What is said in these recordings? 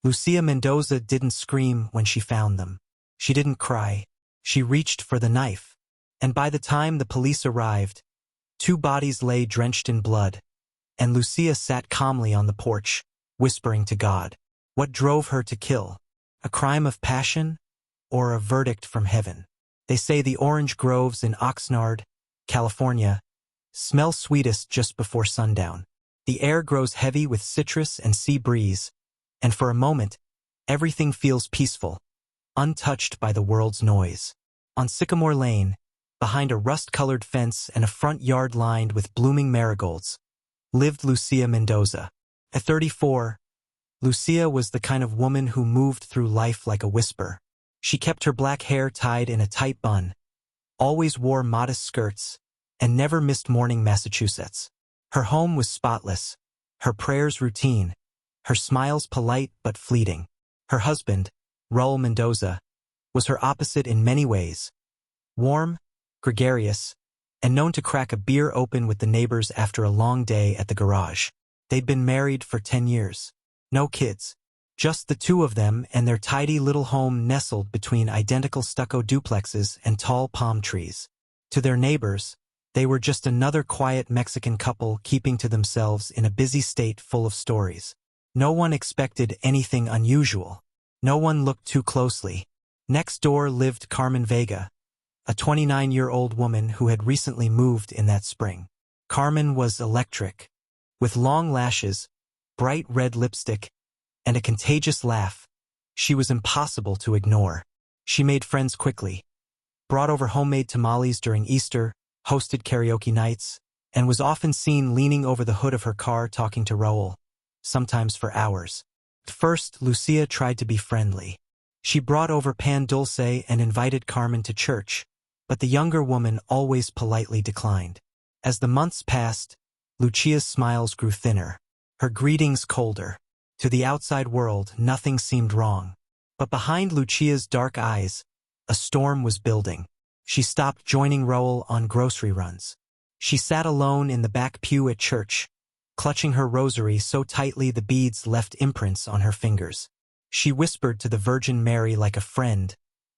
Lucia Mendoza didn't scream when she found them. She didn't cry. She reached for the knife. And by the time the police arrived, 2 bodies lay drenched in blood, and Lucia sat calmly on the porch, whispering to God. What drove her to kill? A crime of passion or a verdict from heaven? They say the orange groves in Oxnard, California, smell sweetest just before sundown. The air grows heavy with citrus and sea breeze, and for a moment, everything feels peaceful, untouched by the world's noise. On Sycamore Lane, behind a rust-colored fence and a front yard lined with blooming marigolds, lived Lucia Mendoza. At 34, Lucia was the kind of woman who moved through life like a whisper. She kept her black hair tied in a tight bun, always wore modest skirts, and never missed morning Massachusetts. Her home was spotless, her prayers routine, her smiles polite but fleeting. Her husband, Raul Mendoza, was her opposite in many ways. Warm, gregarious, and known to crack a beer open with the neighbors after a long day at the garage. They'd been married for 10 years. No kids. Just the 2 of them and their tidy little home nestled between identical stucco duplexes and tall palm trees. To their neighbors, they were just another quiet Mexican couple keeping to themselves in a busy state full of stories. No one expected anything unusual. No one looked too closely. Next door lived Carmen Vega, a 29-year-old woman who had recently moved in that spring. Carmen was electric, with long lashes, bright red lipstick, and a contagious laugh. She was impossible to ignore. She made friends quickly, brought over homemade tamales during Easter, hosted karaoke nights, and was often seen leaning over the hood of her car talking to Raul, sometimes for hours. At first, Lucia tried to be friendly. She brought over pan dulce and invited Carmen to church, but the younger woman always politely declined. As the months passed, Lucia's smiles grew thinner, her greetings colder. To the outside world, nothing seemed wrong. But behind Lucia's dark eyes, a storm was building. She stopped joining Raul on grocery runs. She sat alone in the back pew at church, clutching her rosary so tightly the beads left imprints on her fingers. She whispered to the Virgin Mary like a friend,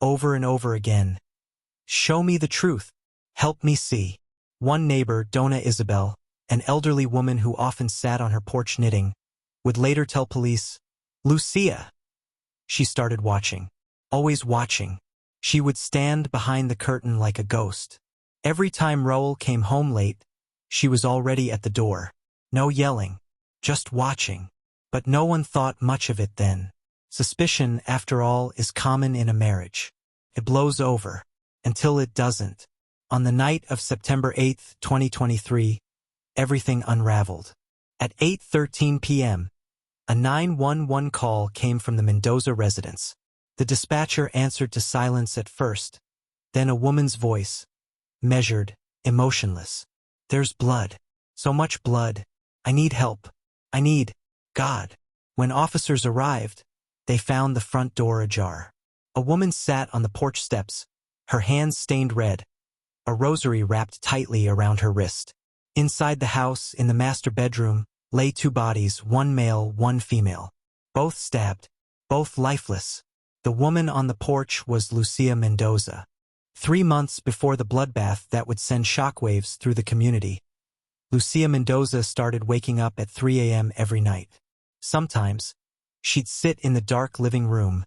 over and over again, "Show me the truth. Help me see." One neighbor, Dona Isabel, an elderly woman who often sat on her porch knitting, would later tell police, "Lucia." She started watching. Always watching. She would stand behind the curtain like a ghost. Every time Raul came home late, she was already at the door. No yelling, just watching. But no one thought much of it then. Suspicion, after all, is common in a marriage. It blows over, until it doesn't. On the night of September 8, 2023, everything unraveled. At 8:13 p.m., a 911 call came from the Mendoza residence. The dispatcher answered to silence at first, then a woman's voice, measured, emotionless. "There's blood. So much blood. I need help. I need God." When officers arrived, they found the front door ajar. A woman sat on the porch steps, her hands stained red, a rosary wrapped tightly around her wrist. Inside the house, in the master bedroom, lay 2 bodies, one male, one female. Both stabbed, both lifeless. The woman on the porch was Lucia Mendoza. 3 months before the bloodbath that would send shockwaves through the community, Lucia Mendoza started waking up at 3 a.m. every night. Sometimes, she'd sit in the dark living room,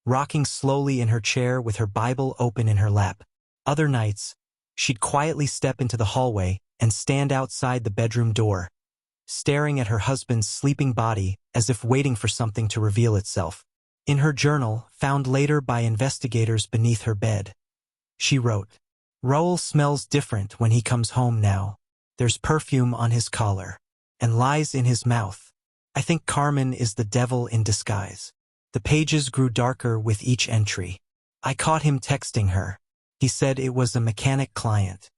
rocking slowly in her chair with her Bible open in her lap. Other nights, she'd quietly step into the hallway and stand outside the bedroom door, staring at her husband's sleeping body as if waiting for something to reveal itself. In her journal, found later by investigators beneath her bed, she wrote, "Raul smells different when he comes home now. There's perfume on his collar, and lies in his mouth. I think Carmen is the devil in disguise." The pages grew darker with each entry. "I caught him texting her. He said it was a mechanic client.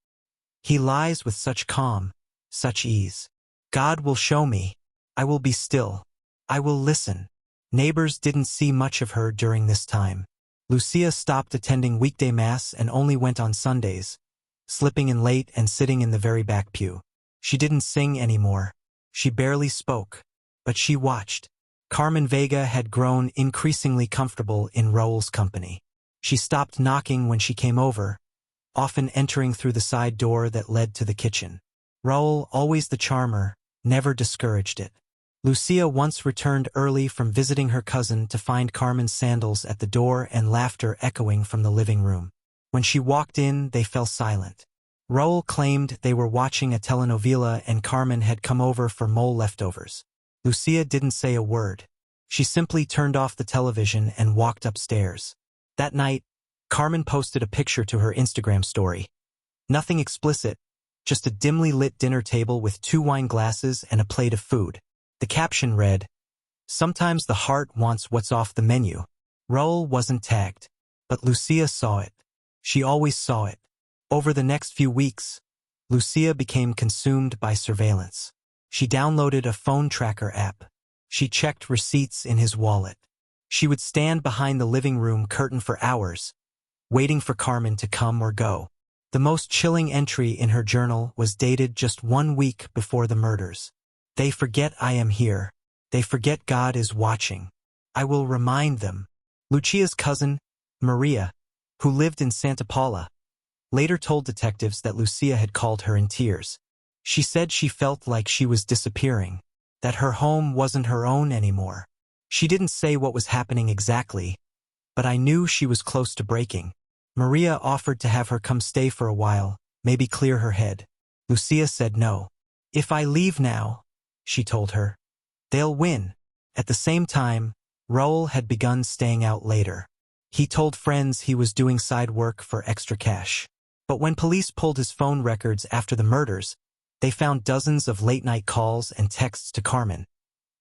He lies with such calm, such ease. God will show me. I will be still. I will listen." Neighbors didn't see much of her during this time. Lucia stopped attending weekday mass and only went on Sundays, slipping in late and sitting in the very back pew. She didn't sing anymore. She barely spoke, but she watched. Carmen Vega had grown increasingly comfortable in Raul's company. She stopped knocking when she came over, often entering through the side door that led to the kitchen. Raul, always the charmer, never discouraged it. Lucia once returned early from visiting her cousin to find Carmen's sandals at the door and laughter echoing from the living room. When she walked in, they fell silent. Raul claimed they were watching a telenovela and Carmen had come over for mole leftovers. Lucia didn't say a word. She simply turned off the television and walked upstairs. That night, Carmen posted a picture to her Instagram story. Nothing explicit, just a dimly lit dinner table with 2 wine glasses and a plate of food. The caption read, "Sometimes the heart wants what's off the menu." Raul wasn't tagged, but Lucia saw it. She always saw it. Over the next few weeks, Lucia became consumed by surveillance. She downloaded a phone tracker app. She checked receipts in his wallet. She would stand behind the living room curtain for hours, waiting for Carmen to come or go. The most chilling entry in her journal was dated just 1 week before the murders. "They forget I am here. They forget God is watching. I will remind them." Lucia's cousin, Maria, who lived in Santa Paula, later told detectives that Lucia had called her in tears. She said she felt like she was disappearing, that her home wasn't her own anymore. She didn't say what was happening exactly, but I knew she was close to breaking. Maria offered to have her come stay for a while, maybe clear her head. Lucia said no. "If I leave now," she told her, "they'll win." At the same time, Raul had begun staying out later. He told friends he was doing side work for extra cash. But when police pulled his phone records after the murders, they found dozens of late-night calls and texts to Carmen.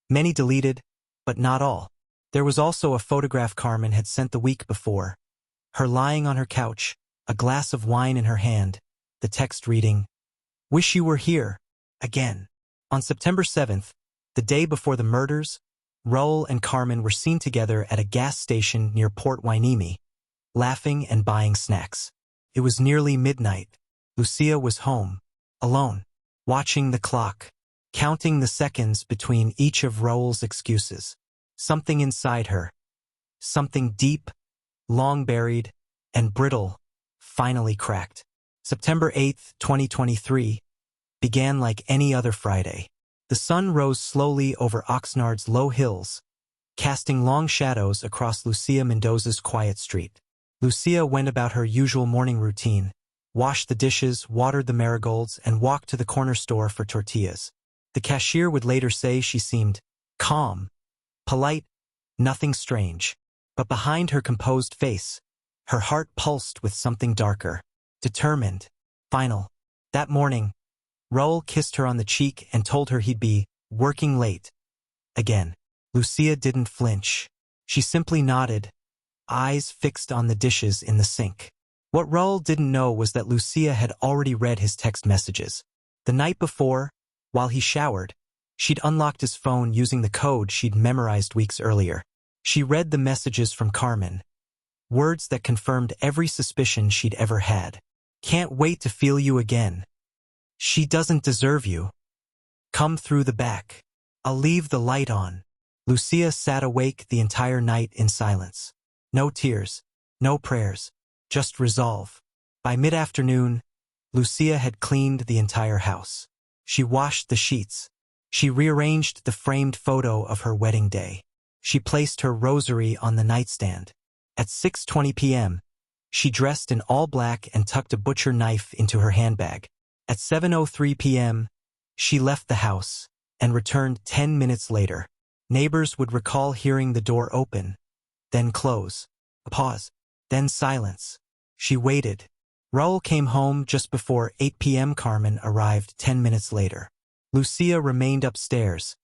Many deleted, but not all. There was also a photograph Carmen had sent the week before. Her lying on her couch, a glass of wine in her hand, the text reading, "Wish you were here. Again." On September 7th, the day before the murders, Raul and Carmen were seen together at a gas station near Port Hueneme, laughing and buying snacks. It was nearly midnight. Lucia was home, alone, watching the clock, counting the seconds between each of Raul's excuses. Something inside her, something deep, long buried, and brittle, finally cracked. September 8th, 2023, began like any other Friday. The sun rose slowly over Oxnard's low hills, casting long shadows across Lucia Mendoza's quiet street. Lucia went about her usual morning routine, washed the dishes, watered the marigolds, and walked to the corner store for tortillas. The cashier would later say she seemed calm, polite, nothing strange. But behind her composed face, her heart pulsed with something darker, determined, final. That morning, Raul kissed her on the cheek and told her he'd be working late. Again, Lucia didn't flinch. She simply nodded, eyes fixed on the dishes in the sink. What Raul didn't know was that Lucia had already read his text messages. The night before, while he showered, she'd unlocked his phone using the code she'd memorized weeks earlier. She read the messages from Carmen, words that confirmed every suspicion she'd ever had. "Can't wait to feel you again. She doesn't deserve you. Come through the back. I'll leave the light on." Lucia sat awake the entire night in silence. No tears, no prayers, just resolve. By mid-afternoon, Lucia had cleaned the entire house. She washed the sheets. She rearranged the framed photo of her wedding day. She placed her rosary on the nightstand. At 6:20 p.m., she dressed in all black and tucked a butcher knife into her handbag. At 7:03 p.m., she left the house and returned 10 minutes later. Neighbors would recall hearing the door open, then close, a pause, then silence. She waited. Raul came home just before 8 p.m. Carmen arrived 10 minutes later. Lucia remained upstairs,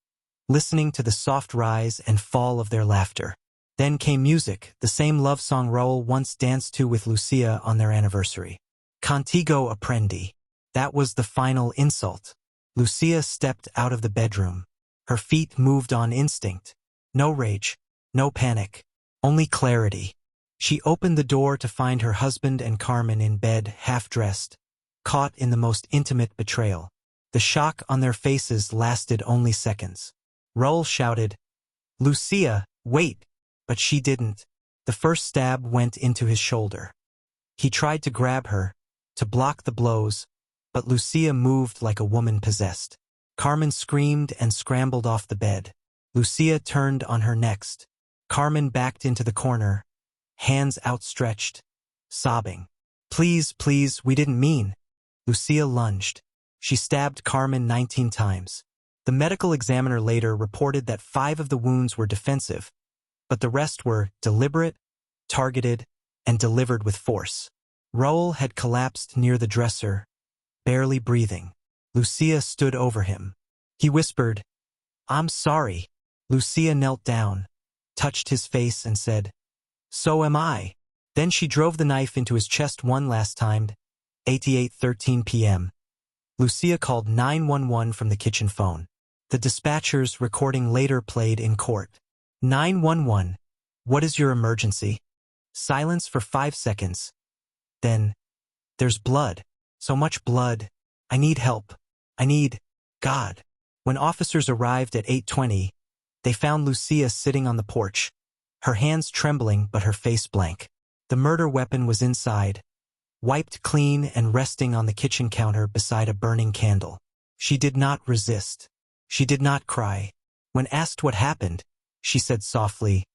listening to the soft rise and fall of their laughter. Then came music, the same love song Raul once danced to with Lucia on their anniversary. "Contigo Apprendi." That was the final insult. Lucia stepped out of the bedroom. Her feet moved on instinct. No rage, no panic, only clarity. She opened the door to find her husband and Carmen in bed, half-dressed, caught in the most intimate betrayal. The shock on their faces lasted only seconds. Raul shouted, "Lucia, wait!" But she didn't. The first stab went into his shoulder. He tried to grab her, to block the blows, but Lucia moved like a woman possessed. Carmen screamed and scrambled off the bed. Lucia turned on her next. Carmen backed into the corner, hands outstretched, sobbing. "Please, please, we didn't mean." Lucia lunged. She stabbed Carmen 19 times. The medical examiner later reported that 5 of the wounds were defensive, but the rest were deliberate, targeted, and delivered with force. Raul had collapsed near the dresser, barely breathing. Lucia stood over him. He whispered, "I'm sorry." Lucia knelt down, touched his face and said, "So am I." Then she drove the knife into his chest one last time, 8:13 p.m. Lucia called 911 from the kitchen phone. The dispatcher's recording later played in court. 911, what is your emergency? Silence for 5 seconds. Then, "There's blood. So much blood. I need help. I need God." When officers arrived at 8:20, they found Lucia sitting on the porch, her hands trembling but her face blank. The murder weapon was inside, wiped clean and resting on the kitchen counter beside a burning candle. She did not resist. She did not cry. When asked what happened, she said softly,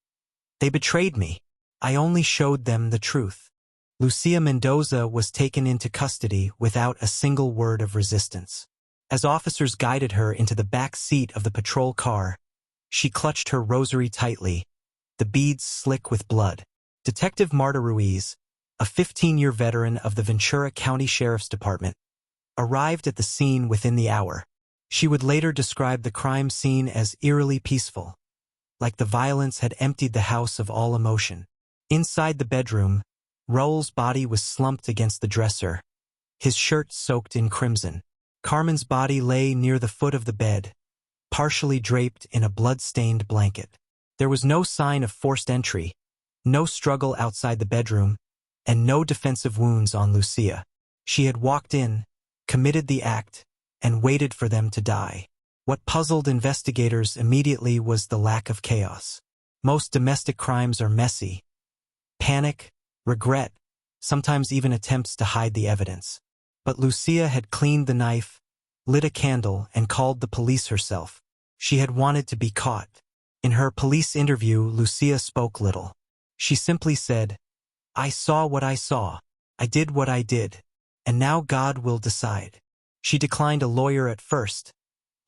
"They betrayed me. I only showed them the truth." Lucia Mendoza was taken into custody without a single word of resistance. As officers guided her into the back seat of the patrol car, she clutched her rosary tightly, the beads slick with blood. Detective Marta Ruiz, a 15-year veteran of the Ventura County Sheriff's Department, arrived at the scene within the hour. She would later describe the crime scene as eerily peaceful, like the violence had emptied the house of all emotion. Inside the bedroom, Raul's body was slumped against the dresser, his shirt soaked in crimson. Carmen's body lay near the foot of the bed, partially draped in a blood-stained blanket. There was no sign of forced entry, no struggle outside the bedroom, and no defensive wounds on Lucia. She had walked in, committed the act, and waited for them to die. What puzzled investigators immediately was the lack of chaos. Most domestic crimes are messy. Panic, regret, sometimes even attempts to hide the evidence. But Lucia had cleaned the knife, lit a candle, and called the police herself. She had wanted to be caught. In her police interview, Lucia spoke little. She simply said, "I saw what I saw. I did what I did. And now God will decide." She declined a lawyer at first,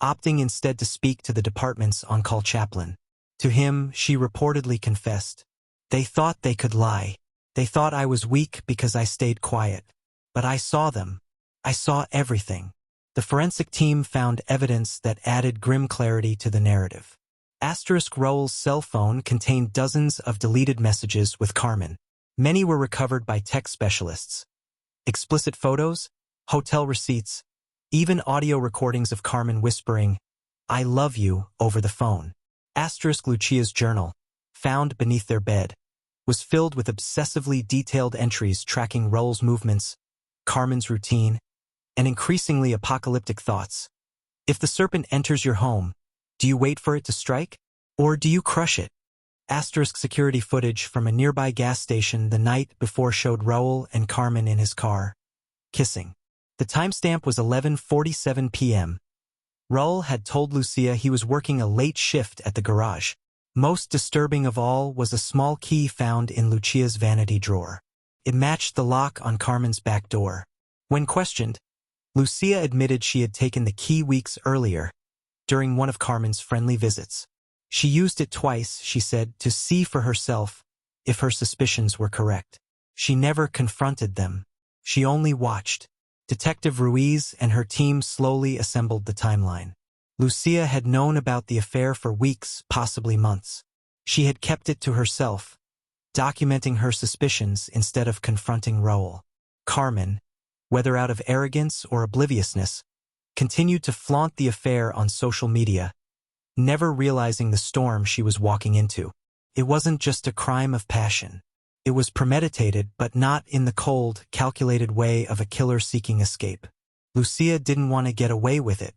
opting instead to speak to the department's on-call chaplain. To him, she reportedly confessed, "They thought they could lie. They thought I was weak because I stayed quiet. But I saw them. I saw everything." The forensic team found evidence that added grim clarity to the narrative. Raul's cell phone contained dozens of deleted messages with Carmen. Many were recovered by tech specialists. Explicit photos, hotel receipts, even audio recordings of Carmen whispering, "I love you," over the phone. Lucia's journal, found beneath their bed, was filled with obsessively detailed entries tracking Raul's movements, Carmen's routine, and increasingly apocalyptic thoughts. If the serpent enters your home, do you wait for it to strike? Or do you crush it? Security footage from a nearby gas station the night before showed Raul and Carmen in his car, kissing. The timestamp was 11:47 p.m. Raul had told Lucia he was working a late shift at the garage. Most disturbing of all was a small key found in Lucia's vanity drawer. It matched the lock on Carmen's back door. When questioned, Lucia admitted she had taken the key weeks earlier, during one of Carmen's friendly visits. She used it twice, she said, to see for herself if her suspicions were correct. She never confronted them. She only watched. Detective Ruiz and her team slowly assembled the timeline. Lucia had known about the affair for weeks, possibly months. She had kept it to herself, documenting her suspicions instead of confronting Raul. Carmen, whether out of arrogance or obliviousness, continued to flaunt the affair on social media, never realizing the storm she was walking into. It wasn't just a crime of passion. It was premeditated, but not in the cold, calculated way of a killer seeking escape. Lucia didn't want to get away with it.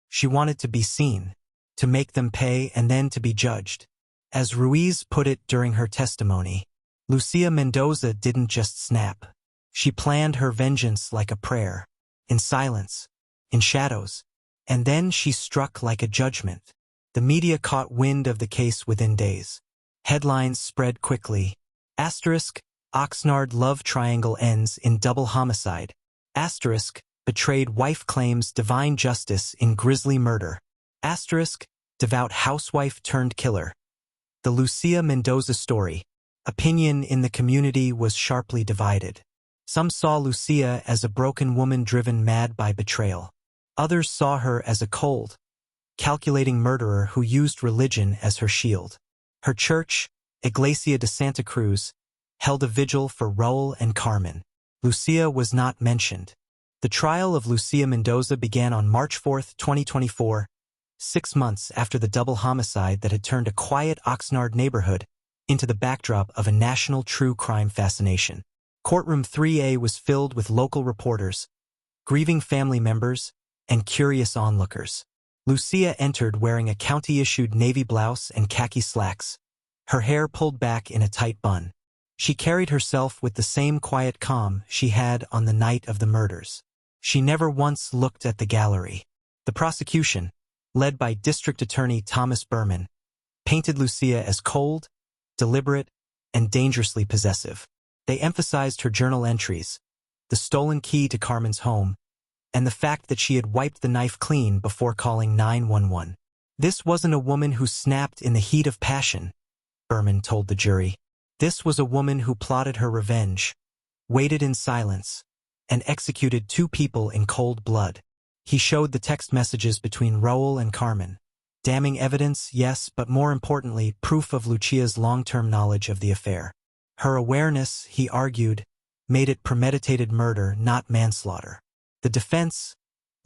She wanted to be seen, to make them pay, and then to be judged. As Ruiz put it during her testimony, Lucia Mendoza didn't just snap. She planned her vengeance like a prayer, in silence, in shadows, and then she struck like a judgment. The media caught wind of the case within days. Headlines spread quickly. Asterisk, Oxnard love triangle ends in double homicide. Asterisk, betrayed wife claims divine justice in grisly murder. Asterisk, devout housewife turned killer. The Lucia Mendoza story. Opinion in the community was sharply divided. Some saw Lucia as a broken woman driven mad by betrayal. Others saw her as a cold, calculating murderer who used religion as her shield. Her church, Iglesia de Santa Cruz, held a vigil for Raul and Carmen. Lucia was not mentioned. The trial of Lucia Mendoza began on March 4, 2024, 6 months after the double homicide that had turned a quiet Oxnard neighborhood into the backdrop of a national true crime fascination. Courtroom 3A was filled with local reporters, grieving family members, and curious onlookers. Lucia entered wearing a county-issued navy blouse and khaki slacks, her hair pulled back in a tight bun. She carried herself with the same quiet calm she had on the night of the murders. She never once looked at the gallery. The prosecution, led by District Attorney Thomas Berman, painted Lucia as cold, deliberate, and dangerously possessive. They emphasized her journal entries, the stolen key to Carmen's home, and the fact that she had wiped the knife clean before calling 911. This wasn't a woman who snapped in the heat of passion, Berman told the jury. This was a woman who plotted her revenge, waited in silence, and executed 2 people in cold blood. He showed the text messages between Raul and Carmen. Damning evidence, yes, but more importantly, proof of Lucia's long-term knowledge of the affair. Her awareness, he argued, made it premeditated murder, not manslaughter. The defense,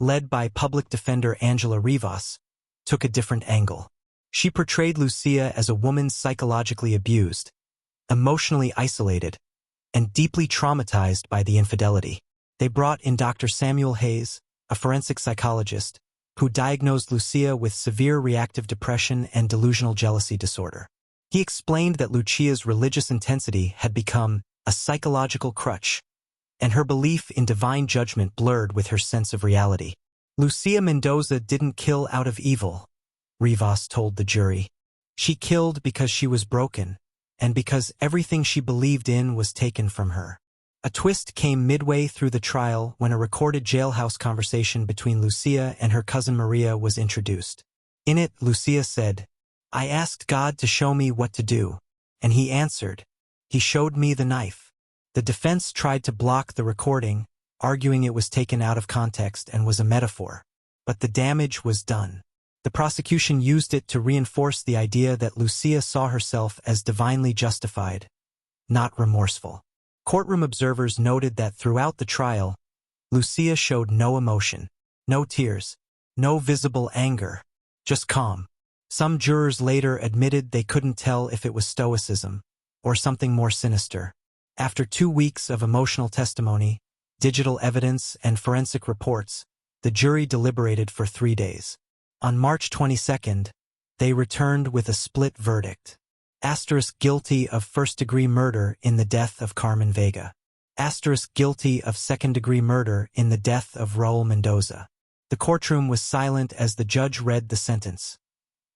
led by public defender Angela Rivas, took a different angle. She portrayed Lucia as a woman psychologically abused, emotionally isolated, and deeply traumatized by the infidelity. They brought in Dr. Samuel Hayes, a forensic psychologist, who diagnosed Lucia with severe reactive depression and delusional jealousy disorder. He explained that Lucia's religious intensity had become a psychological crutch, and her belief in divine judgment blurred with her sense of reality. Lucia Mendoza didn't kill out of evil, Rivas told the jury. She killed because she was broken, and because everything she believed in was taken from her. A twist came midway through the trial when a recorded jailhouse conversation between Lucia and her cousin Maria was introduced. In it, Lucia said, "I asked God to show me what to do, and he answered. He showed me the knife." The defense tried to block the recording, arguing it was taken out of context and was a metaphor. But the damage was done. The prosecution used it to reinforce the idea that Lucia saw herself as divinely justified, not remorseful. Courtroom observers noted that throughout the trial, Lucia showed no emotion, no tears, no visible anger, just calm. Some jurors later admitted they couldn't tell if it was stoicism or something more sinister. After 2 weeks of emotional testimony, digital evidence, and forensic reports, the jury deliberated for 3 days. On March 22nd, they returned with a split verdict. Asterisk guilty of first-degree murder in the death of Carmen Vega. Asterisk guilty of second-degree murder in the death of Raul Mendoza. The courtroom was silent as the judge read the sentence.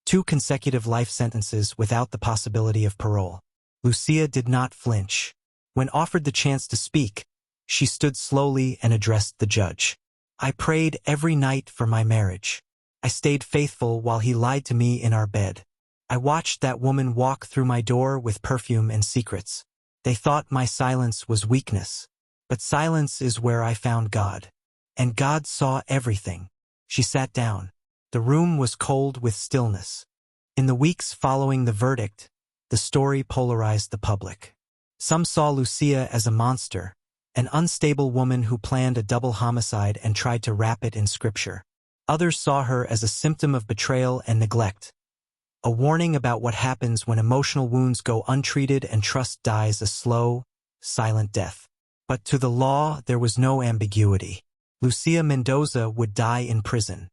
2 consecutive life sentences without the possibility of parole. Lucia did not flinch. When offered the chance to speak, she stood slowly and addressed the judge. "I prayed every night for my marriage. I stayed faithful while he lied to me in our bed. I watched that woman walk through my door with perfume and secrets. They thought my silence was weakness. But silence is where I found God. And God saw everything." She sat down. The room was cold with stillness. In the weeks following the verdict, the story polarized the public. Some saw Lucia as a monster, an unstable woman who planned a double homicide and tried to wrap it in scripture. Others saw her as a symptom of betrayal and neglect, a warning about what happens when emotional wounds go untreated and trust dies a slow, silent death. But to the law, there was no ambiguity. Lucia Mendoza would die in prison.